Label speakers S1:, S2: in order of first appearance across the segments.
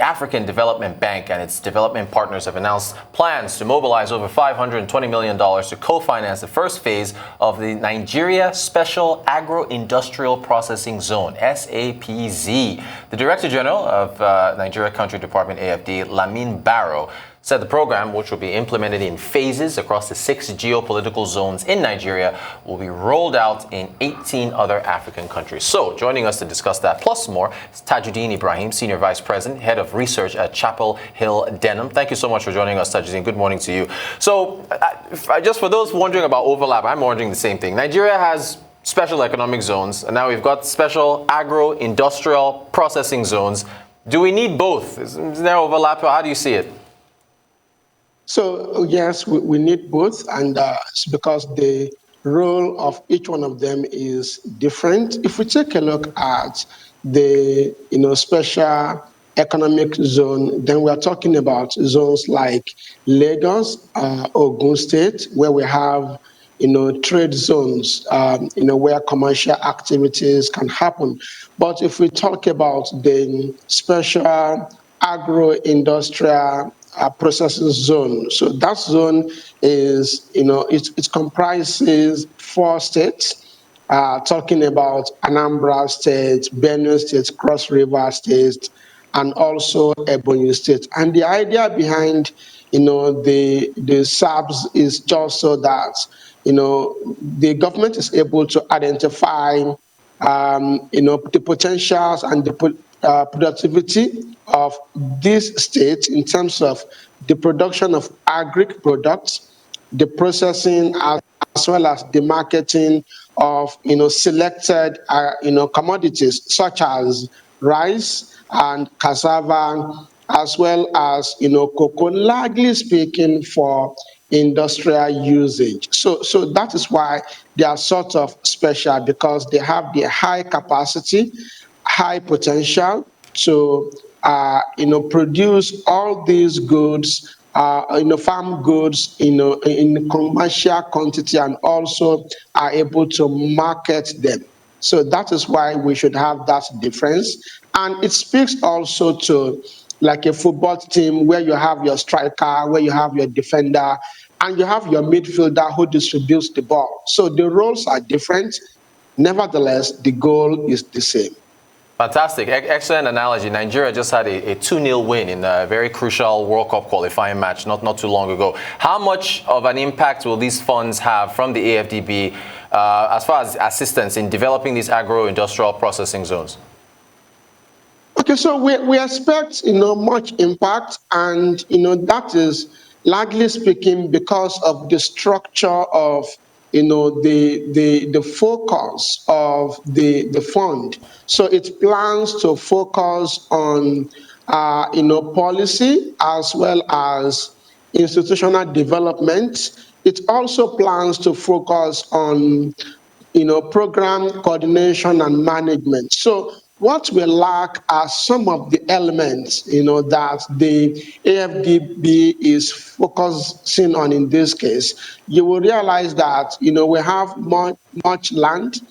S1: African Development Bank and its development partners have announced plans to mobilize over $520 million to co-finance the first phase of the Nigeria Special Agro-Industrial Processing Zone, SAPZ. The Director General of Nigeria Country Department, AFD, Lamin Barrow, said the program, which will be implemented in phases across the 6 geopolitical zones in Nigeria, will be rolled out in 18 other African countries. So, joining us to discuss that plus more is Tajuddin Ibrahim, Senior Vice President, Head of Research at Chapel Hill Denham. Thank you so much for joining us, Tajuddin. Good morning to you. So, just for those wondering about overlap, I'm wondering the same thing. Nigeria has special economic zones, and now we've got special agro-industrial processing zones. Do we need both? Is there overlap, or how do you see it?
S2: So, yes, we need both, and it's because the role of each one of them is different. If we take a look at the special economic zone, then we are talking about zones like Lagos, Ogun State, where we have trade zones, where commercial activities can happen. But if we talk about the special agro-industrial processing zone, so that zone is, it comprises 4 states, talking about Anambra State, Benue State, Cross River State, and also Ebonyi State. And the idea behind, the SABs is just so that, the government is able to identify, the potentials and the productivity of this state in terms of the production of agric products, the processing, as well as the marketing of selected commodities such as rice and cassava, as well as cocoa, largely speaking for industrial usage. So that is why they are sort of special, because they have the high capacity, high potential to produce all these goods, farm goods, in commercial quantity, and also are able to market them. So that is why we should have that difference. And it speaks also to like a football team where you have your striker, where you have your defender, and you have your midfielder who distributes the ball. So the roles are different. Nevertheless, the goal is the same.
S1: Fantastic. Excellent analogy. Nigeria just had a 2-0 win in a very crucial World Cup qualifying match not too long ago. How much of an impact will these funds have from the AFDB as far as assistance in developing these agro-industrial processing zones?
S2: Okay, so we expect much impact, and that is largely speaking because of the structure of the focus of the fund. So it plans to focus on policy as well as institutional development. It also plans to focus on program coordination and management. So what we lack are some of the elements, that the AFDB is focusing on in this case. You will realize that, we have much land,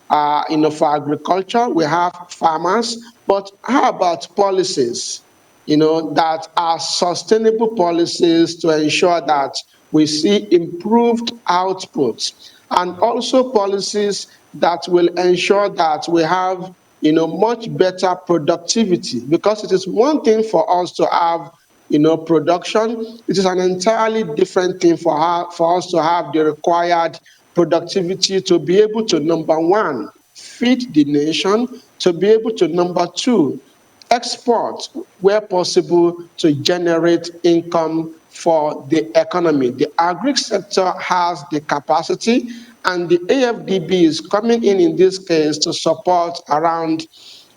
S2: for agriculture. We have farmers, but how about policies, that are sustainable policies to ensure that we see improved outputs, and also policies that will ensure that we have much better productivity, because it is one thing for us to have production. It is an entirely different thing for us to have the required productivity to be able to, number one, feed the nation, to be able to, number two, export where possible to generate income for the economy. The agri sector has the capacity, and the AFDB is coming in this case to support around,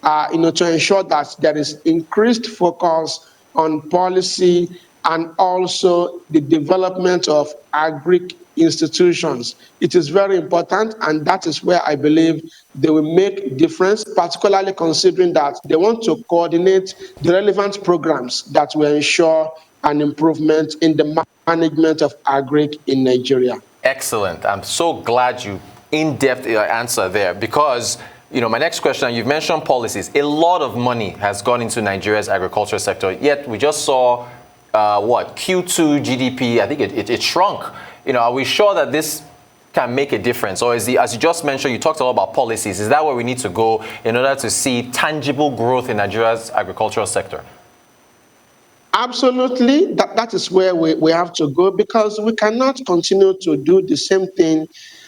S2: to ensure that there is increased focus on policy and also the development of agri institutions. It is very important, and that is where I believe they will make a difference, particularly considering that they want to coordinate the relevant programs that will ensure an improvement in the management of agri in Nigeria.
S1: Excellent. I'm so glad you in-depth answer there, because my next question, you've mentioned policies. A lot of money has gone into Nigeria's agriculture sector, yet we just saw, Q2 GDP, I think it shrunk. Are we sure that this can make a difference? Or as you just mentioned, you talked a lot about policies. Is that where we need to go in order to see tangible growth in Nigeria's agricultural sector?
S2: Absolutely, that is where we have to go, because we cannot continue to do the same thing,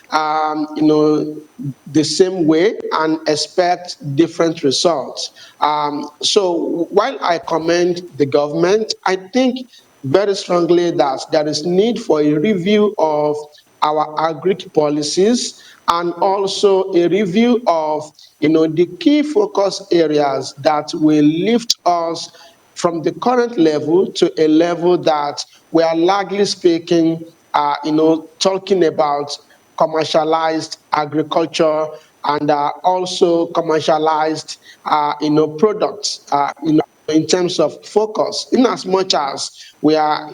S2: the same way and expect different results. So while I commend the government, I think very strongly that there is need for a review of our agri policies, and also a review of the key focus areas that will lift us from the current level to a level that we are largely speaking, talking about commercialized agriculture, and also commercialized, products, in terms of focus. In as much as we are,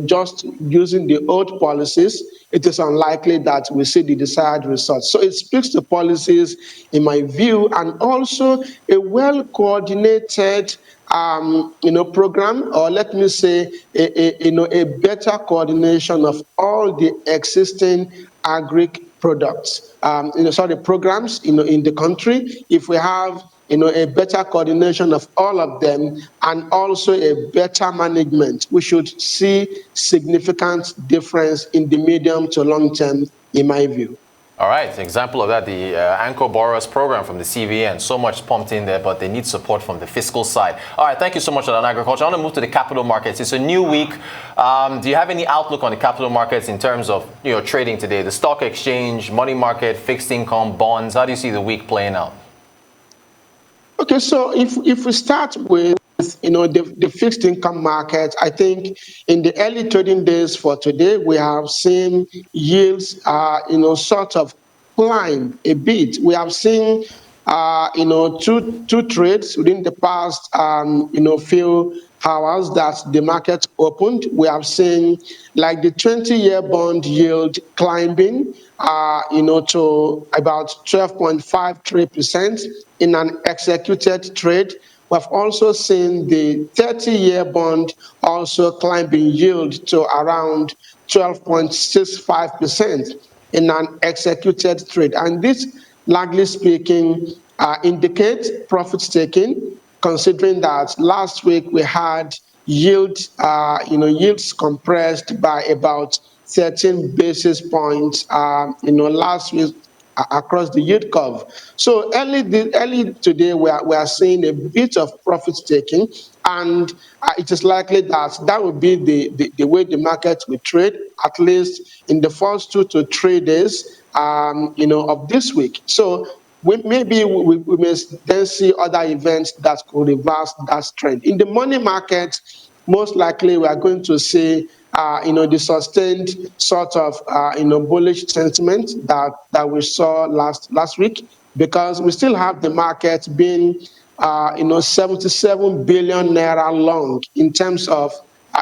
S2: just using the old policies, it is unlikely that we see the desired results. So it speaks to policies, in my view, and also a well-coordinated, program, or let me say, a better coordination of all the existing agri products, programs, in the country. If we have, a better coordination of all of them, and also a better management, we should see significant difference in the medium to long term, in my view.
S1: All right, an example of that, the Anchor Borrowers Program from the CBN. So much pumped in there, but they need support from the fiscal side. All right, thank you so much on agriculture. I want to move to the capital markets. It's a new week. Do you have any outlook on the capital markets in terms of trading today? The stock exchange, money market, fixed income, bonds. How do you see the week playing out?
S2: Okay, so if we start with the fixed income market, I think in the early trading days for today, we have seen yields, sort of climb a bit. We have seen, two trades within the past, few hours that the market opened. We have seen like the 20-year bond yield climbing, to about 12.53% in an executed trade. We've also seen the 30-year bond also climbing yield to around 12.65% in an executed trade. And this, largely speaking, indicates profit taking, considering that last week we had yields compressed by about 13 basis points, last week across the yield curve. So early today, we are seeing a bit of profit taking, and it is likely that will be the way the market will trade, at least in the first 2 to 3 days, of this week. So we may then see other events that could reverse that trend. In the money market, most likely we are going to see the sustained sort of bullish sentiment that we saw last week, because we still have the market being 77 billion naira long in terms of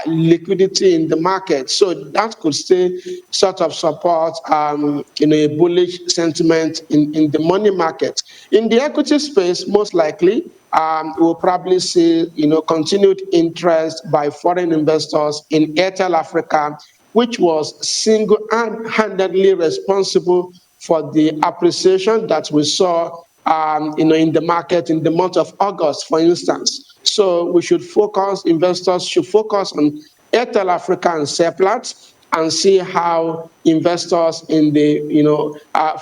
S2: liquidity in the market. So that could still sort of support a bullish sentiment in the money market. In the equity space, most likely we'll probably see continued interest by foreign investors in Airtel Africa, which was single-handedly responsible for the appreciation that we saw in the market in the month of August, for instance. So investors should focus on Airtel Africa and Seplat, and see how investors in the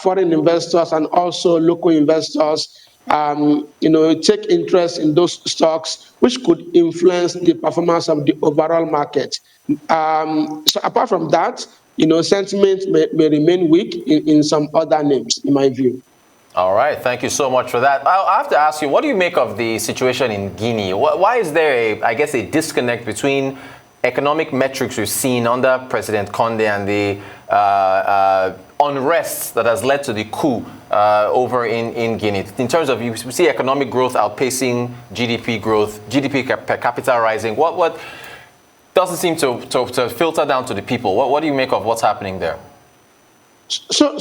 S2: foreign investors and also local investors take interest in those stocks, which could influence the performance of the overall market. So apart from that, sentiment may remain weak in some other names, in my view.
S1: All right, thank you so much for that. I have to ask you, what do you make of the situation in Guinea? Why is there a disconnect between economic metrics we've seen under President Condé and the unrest that has led to the coup over in Guinea? In terms of, you see economic growth outpacing GDP growth, GDP per capita rising. What doesn't seem to filter down to the people? What do you make of what's happening there?
S2: So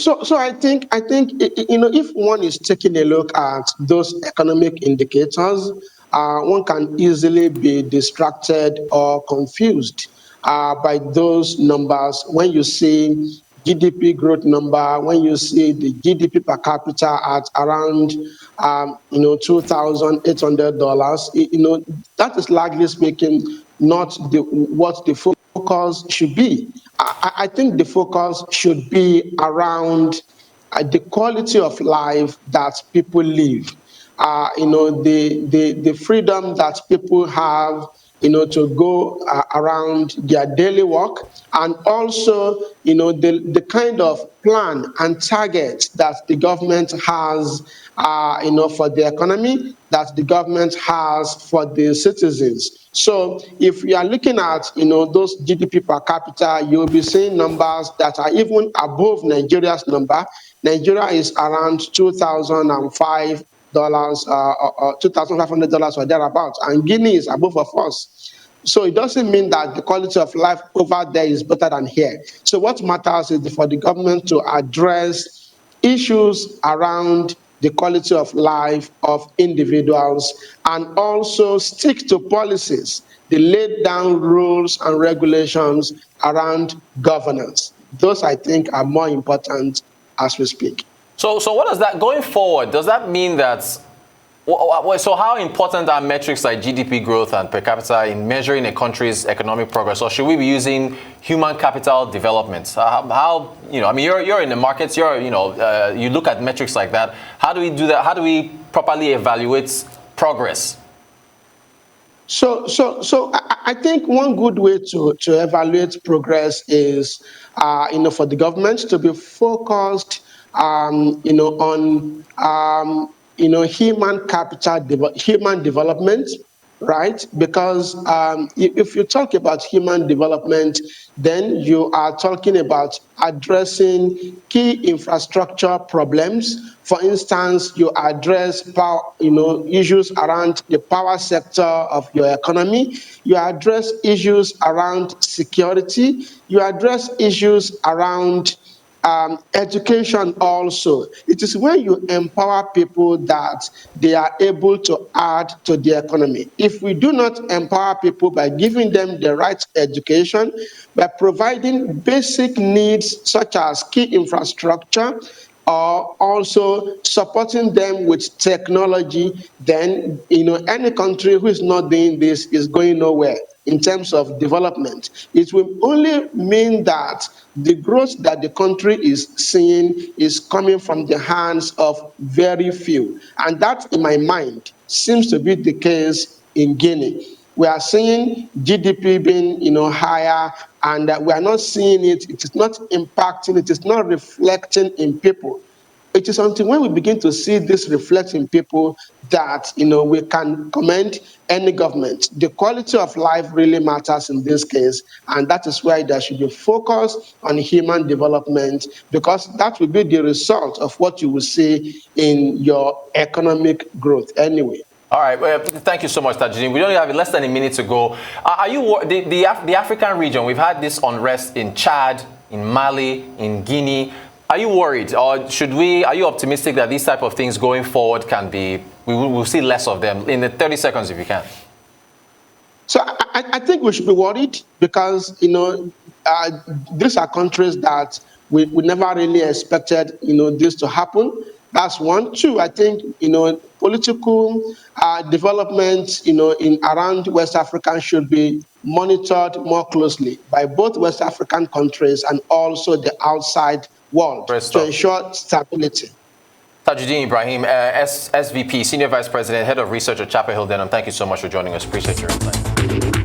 S2: if one is taking a look at those economic indicators, one can easily be distracted or confused by those numbers. When you see GDP growth number, when you see the GDP per capita at around $2,800, that is largely speaking not what the focus should be. I think the focus should be around the quality of life that people live. The freedom that people have, to go around their daily work, and also, the kind of plan and target that the government has, for the economy, that the government has for the citizens. So if we are looking at, those GDP per capita, you'll be seeing numbers that are even above Nigeria's number. Nigeria is around $2,005, or $2,500 or thereabouts, and Guinea is above of us. So it doesn't mean that the quality of life over there is better than here. So what matters is for the government to address issues around the quality of life of individuals, and also stick to policies, the laid down rules and regulations around governance. Those, I think, are more important as we speak.
S1: So what does that, going forward, does that mean that, so how important are metrics like GDP growth and per capita in measuring a country's economic progress, or should we be using human capital development? How you're in the markets, you look at metrics like that. How do we do that? How do we properly evaluate progress?
S2: So I think one good way to evaluate progress is, for the government to be focused, on, human development, right? Because if you talk about human development, then you are talking about addressing key infrastructure problems. For instance, you address power, issues around the power sector of your economy. You address issues around security. You address issues around education also. It is when you empower people that they are able to add to the economy. If we do not empower people by giving them the right education, by providing basic needs such as key infrastructure, or also supporting them with technology, then any country who is not doing this is going nowhere in terms of development. It will only mean that the growth that the country is seeing is coming from the hands of very few. And that, in my mind, seems to be the case in Guinea. We are seeing GDP being, higher, and we are not seeing it. It is not impacting. It is not reflecting in people. It is until when we begin to see this reflect in people that we can commend any government. The quality of life really matters in this case, and that is why there should be focus on human development, because that will be the result of what you will see in your economic growth anyway.
S1: All right. Well, thank you so much, Tajuddin. We only have less than a minute to go. Are you the African region? We've had this unrest in Chad, in Mali, in Guinea. Are you worried, or are you optimistic that these type of things going forward we'll see less of them? In the 30 seconds, if you can.
S2: So I think we should be worried, because these are countries that we never really expected this to happen. That's one. Two, I think political developments in around West Africa should be monitored more closely by both West African countries and also the outside world to ensure stability.
S1: Tajuddin Ibrahim, SVP, Senior Vice President, Head of Research at Chapel Hill Denham. Thank you so much for joining us. Appreciate your insight.